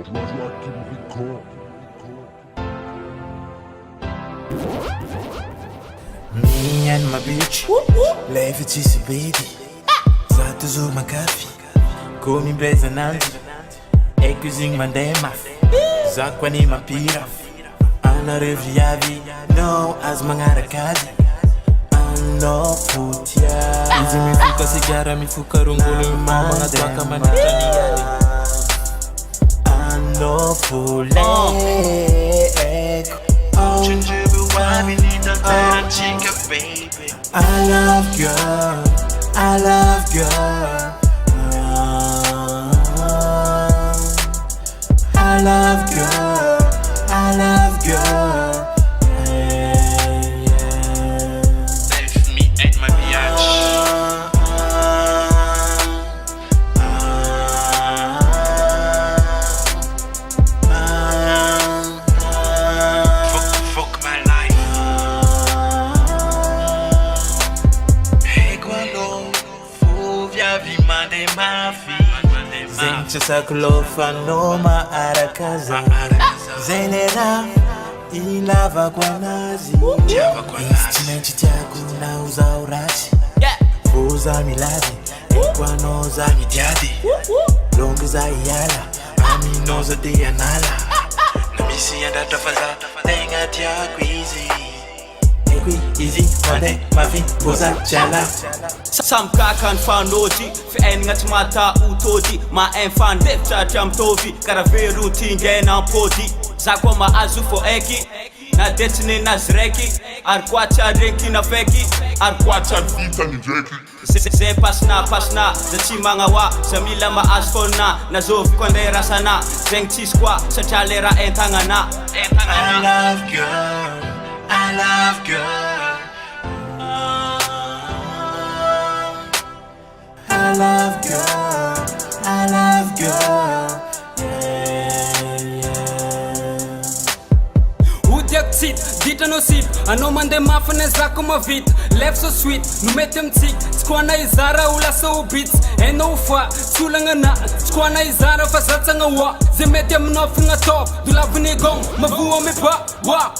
Me and my bitch, leef het is baby. Zat zo mijn koffie, kom in blaze nanti. Ik zing mijn demaf, zak wanneer mijn piraf. Ana reviavi, no as mangara kadi. Ano putia. Izi mifuka sigara, mifuka rungulu, mama na twaka manitani. Ano pule. I love girl, I love girl. I love girl, I love girl. Leef me uit mijn biatch. Fuck my life. Zente sakulofa noma arakaza. Zenera ilava kwa nazi. Instrumenti chako na uza urachi. Fuza miladi, ekwanoza midiadi. Longeza iyala, aminoza dianala. Namisi yanda tafaza, tenga tiaku easy. Easy, mande, mafi, poza, chala. Samkaka ny fanôdy fiainagna tsy mata otôdy mahain devitra mitovy karaha very tingena ampôdy za koa mahazo fô aiky na de tsy nenazy raiky ary koa tsy areky na faiky ary koa tsy vitany ndraiky zay pasina za tsy magnahoa za mila mahazo fôna na zovy koa ndray rasana zegny tsisy koa satria le raha entagnana. I love girl, I love girl. I love girl, I love girl. Udiak sit, dita no sip. Ano mande mafane zako ma vit. Left so sweet, no metem tik. Skwana izara ula so beats. Eno fa, sulanga na. Skwana izara fa zatsanga wa. Ze metem no finga top. Du la vini gong, mavuo me pa, wa.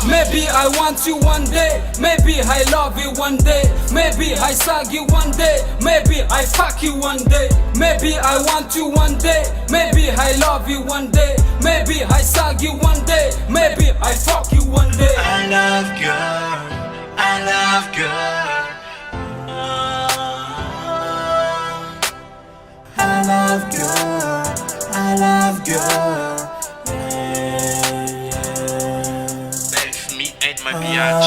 Maybe I want you one day, maybe I love you one day, maybe I sag you one day, maybe I fuck you one day, maybe I want you one day, maybe I love you one day, maybe I sag you one day, maybe I fuck you one day. I love girl, I love girl. I love girl, I love girl. Leef me uit mijn biatch.